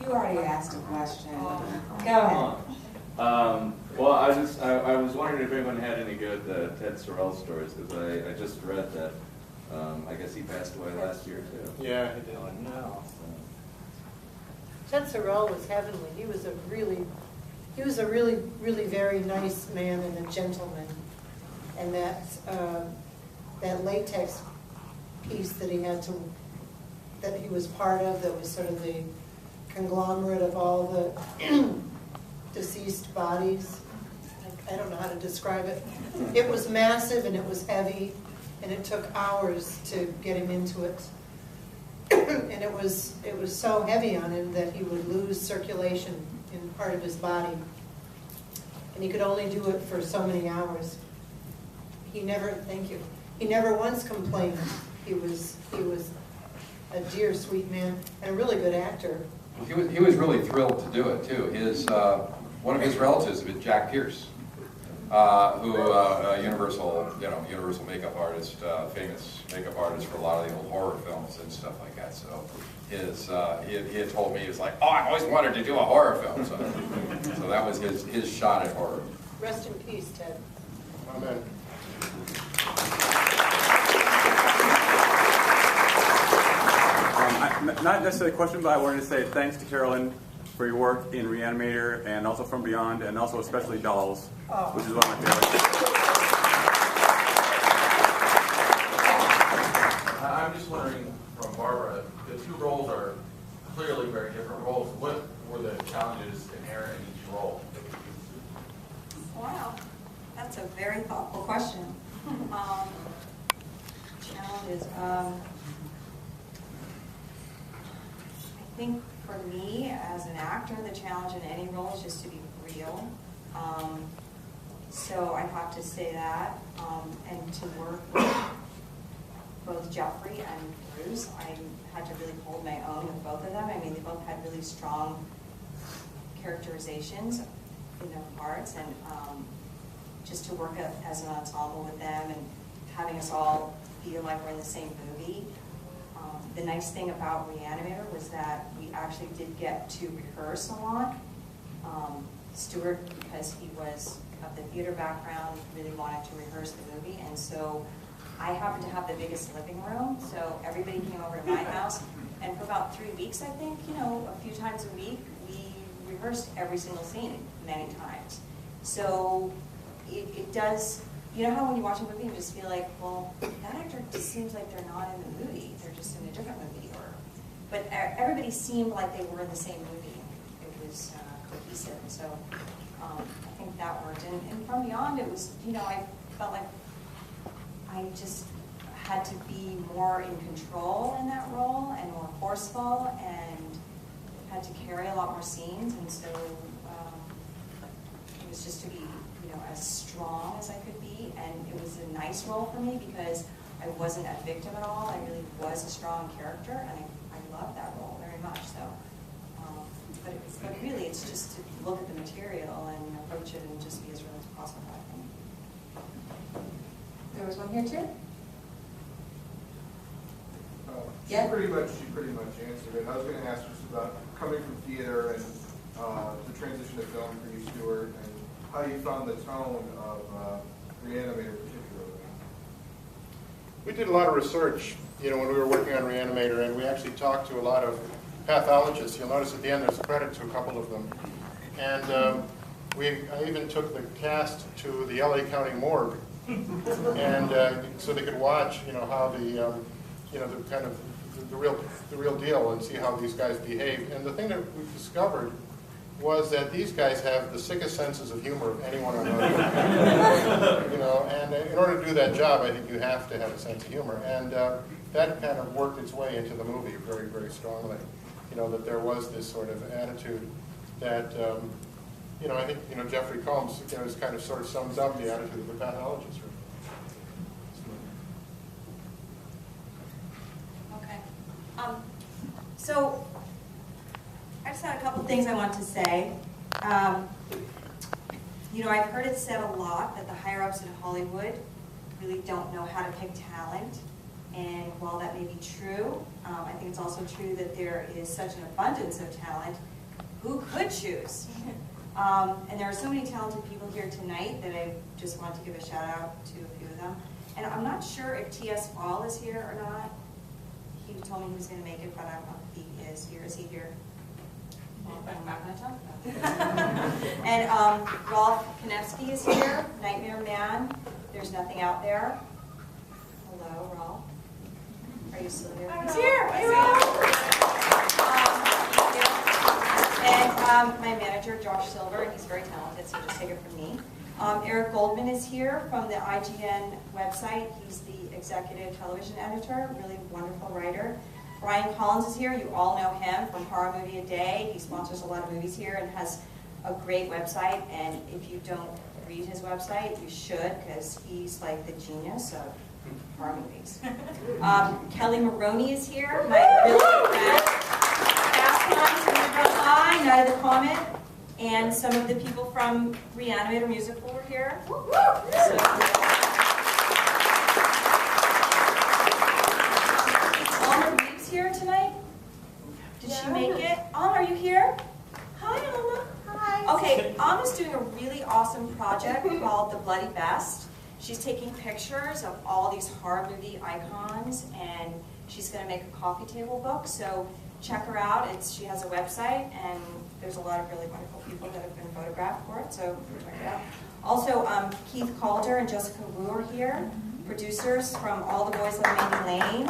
You already asked a question. Go ahead. Well, I was wondering if anyone had any good Ted Sorrell stories, because I just read that I guess he passed away last year too. Yeah, he did. No. Ted Sorrell was heavenly. He was a really, really very nice man and a gentleman. And that latex piece that he was part of, that was sort of the conglomerate of all the deceased bodies. I don't know how to describe it. It was massive and it was heavy, and it took hours to get him into it. And it was so heavy on him that he would lose circulation in part of his body. And he could only do it for so many hours. He never once complained. He was a dear, sweet man and a really good actor. He was really thrilled to do it too. One of his relatives was Jack Pierce, who Universal makeup artist, famous makeup artist for a lot of the old horror films and stuff like that. So he had told me, he was like, oh, I always wanted to do a horror film. So that was his shot at horror. Rest in peace, Ted. Amen. Not necessarily a question, but I wanted to say thanks to Carolyn for your work in Re-Animator and also From Beyond, and also especially Dolls, which is one of my favorites. I'm just wondering, from Barbara, the two roles are clearly very different roles. What were the challenges inherent in each role? Wow, that's a very thoughtful question. Challenges. I think for me, as an actor, the challenge in any role is just to be real. So I have to say that, and to work with both Jeffrey and Bruce, I had to really hold my own with both of them. I mean, they both had really strong characterizations in their parts, and just to work as an ensemble with them and having us all feel like we're in the same movie. The nice thing about Re-Animator was that we actually did get to rehearse a lot. Stuart, because he was of the theater background, really wanted to rehearse the movie, and so I happened to have the biggest living room, so everybody came over to my house, and for about 3 weeks, I think, a few times a week, we rehearsed every single scene many times. So it does, you know how when you watch a movie you just feel like, well, that actor just seems like they're not in the movie, they're just in a different movie, but everybody seemed like they were in the same movie. It was cohesive, and so I think that worked. And From Beyond, it was, I felt like I just had to be more in control in that role and more forceful, and had to carry a lot more scenes, and so it was just to be as strong as I could be, and it was a nice role for me because I wasn't a victim at all. I really was a strong character, and I loved that role very much. So, but really, it's just to look at the material and approach it and just be as real as possible, I think. There was one here too. She pretty much answered it. I was going to ask just about coming from theater and the transition to film for you, Stuart, and how you found the tone of Re-Animator particularly. We did a lot of research, when we were working on Re-Animator, and we actually talked to a lot of pathologists. You'll notice at the end there's a credit to a couple of them. And I even took the cast to the LA County morgue, and so they could watch, how the kind of the real deal, and see how these guys behave. And the thing that we discovered was that these guys have the sickest senses of humor of anyone on earth. And in order to do that job, I think you have to have a sense of humor. And that kind of worked its way into the movie very, very strongly. That there was this sort of attitude that, I think, Jeffrey Combs, is kind of sort of sums up the attitude of the pathologist. Okay. So I just had a couple things I want to say. I've heard it said a lot that the higher-ups in Hollywood really don't know how to pick talent. And while that may be true, I think it's also true that there is such an abundance of talent who could choose? And there are so many talented people here tonight that I just want to give a shout out to a few of them. And I'm not sure if T.S. Fall is here or not. He told me he was going to make it, but I don't know if he is here. Is he here? Well, I'm not going to tell him. And Rolf Konevsky is here, Nightmare Man. There's Nothing Out There. Hello, Rolf. Are you still here? He's here. Hey, and my manager, Josh Silver, and he's very talented, so just take it from me. Eric Goldman is here from the IGN website. He's the executive television editor, really wonderful writer. Brian Collins is here. You all know him from Horror Movie A Day. He sponsors a lot of movies here and has a great website. And if you don't read his website, you should, because he's like the genius of horror movies. Kelly Maroney is here, my really good friend. Hi, Night of the Comet, and some of the people from Re-Animator Musical were here. Alma Reeves here tonight. Did she make it? Alma, are you here? Hi, Alma. Hi. Okay, Alma's doing a really awesome project called The Bloody Best. She's taking pictures of all these horror movie icons, and she's going to make a coffee table book. So check her out. She has a website, and there's a lot of really wonderful people that have been photographed for it, so check it out. Also, Keith Calder and Jessica Wu are here, producers from All the Boys Love Mandy Lane,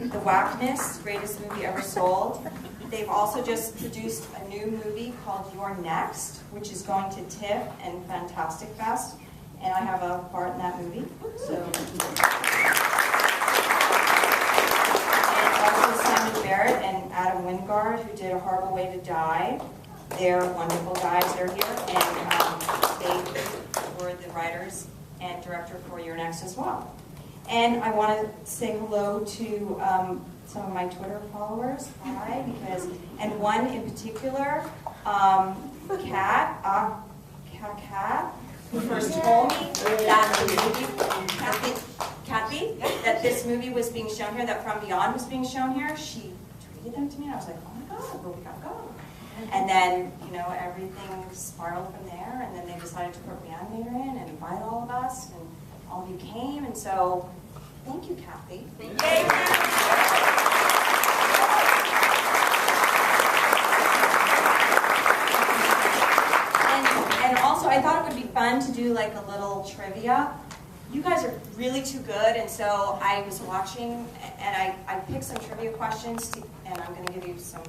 The Whackness, greatest movie ever sold. They've also just produced a new movie called You're Next, which is going to TIFF and Fantastic Fest, and I have a part in that movie. So. Simon Barrett and Adam Wingard, who did A Horrible Way to Die. They're wonderful guys. They're here, and they were the writers and director for Your Next as well. And I want to say hello to some of my Twitter followers. Hi, and one in particular, Kat, who first told me that the movie, Kathy, that this movie was being shown here, that From Beyond was being shown here. She tweeted them to me, and I was like, oh my God, well, we gotta go. And then, you know, everything spiraled from there, and then they decided to put Re-Animator in and invite all of us, and all of you came, and so, thank you, Kathy. Thank you. And also, I thought it would be fun to do like a little trivia. You guys are really too good, and so I was watching, and I picked some trivia questions, and I'm going to give you some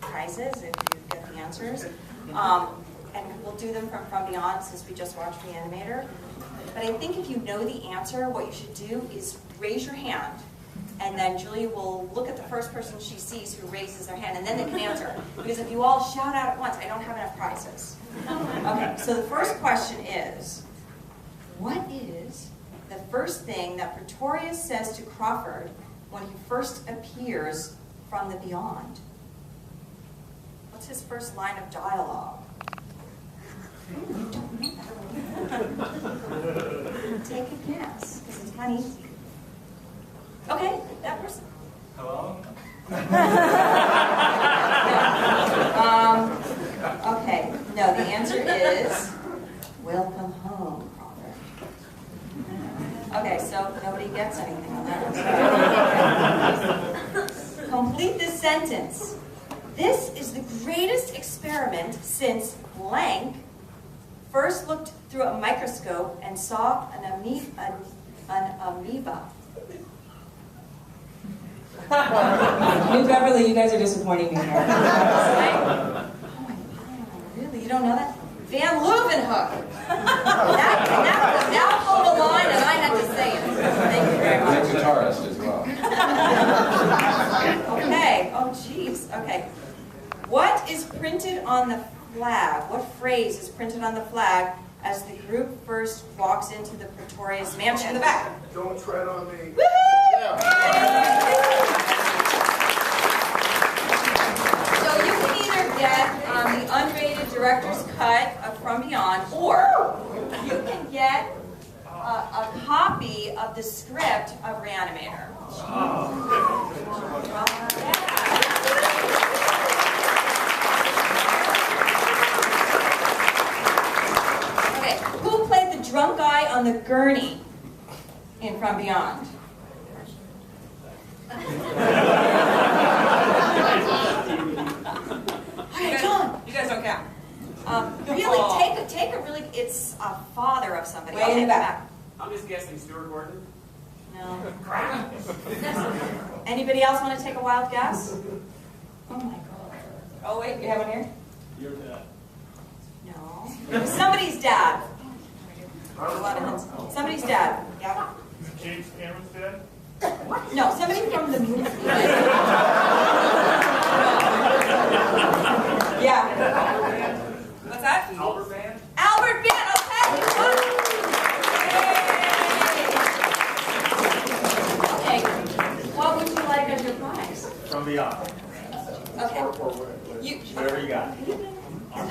prizes if you get the answers. And we'll do them from Beyond, since we just watched Re-Animator. But I think if you know the answer, what you should do is raise your hand, and then Julia will look at the first person she sees who raises their hand, and then they can answer. Because if you all shout out at once, I don't have enough prizes. Okay, so the first question is, what is the first thing that Pretorius says to Crawford when he first appears from the beyond? What's his first line of dialogue? You don't know that. Take a guess, because it's not easy. Okay, that person. Hello? Okay, no, the answer is, welcome home, Crawford. Okay, so nobody gets anything on that one. Complete this sentence. This is the greatest experiment since blank first looked through a microscope and saw an amoeba. New Beverly, you guys are disappointing me here. Oh my God, really? You don't know that? Van Leeuwenhoek. That pulled a line and I had to say it. Thank you very much. He's a guitarist as well. Okay, oh jeez, okay. What is printed on the flag? What phrase is printed on the flag as the group first walks into the Pretorius mansion in the back? Don't tread on me. So you can either get the unrated director's cut of From Beyond, or you can get a copy of the script of Re-Animator. the gurney in From Beyond? Hey, John. You guys don't count. Really, take a really, it's a father of somebody. Way I'll in the take it back. I'm just guessing Stuart Gordon. No. Anybody else want to take a wild guess? Oh my God. Oh wait, you have one here? Your dad. No. Somebody's dad. Somebody's dad. Yeah. James Cameron's dad? No, somebody from the movie. Yeah. What's that? Albert Band? Albert Band, okay. Okay. What would you like as your prize? From Beyond. Okay. Whatever you got.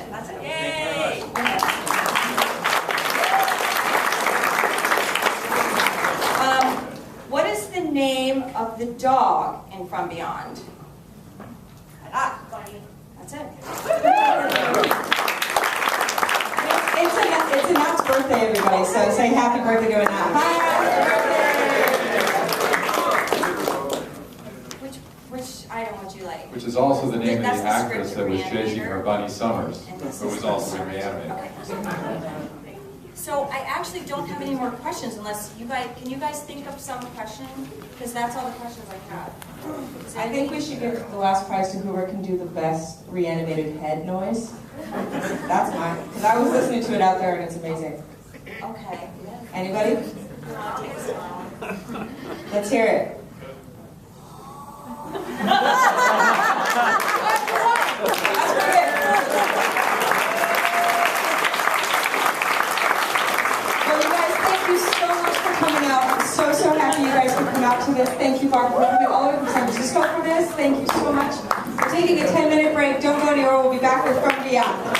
That's it. Yay! What is the name of the dog in From Beyond? That's it. It's Annette's birthday, everybody, so say happy birthday to Annette. Which item would you like? Which is also the name of That's the the actress script that of was chasing Re-Animator. her Bunny Summers, And this who is was also in Okay. Re-Animator. So I actually don't have any more questions unless you guys, can you guys think of some question? Because that's all the questions I have. I think we should give the last prize to whoever can do the best reanimated head noise. That's mine, because I was listening to it out there and it's amazing. Okay. Anybody? Let's hear it. Well, you guys, thank you so much for coming out. I'm so happy you guys could come out to this. Thank you, Barbara, for coming all the way from San Francisco for this. Thank you so much. We're taking a 10-minute break. Don't go anywhere. We'll be back with From Beyond.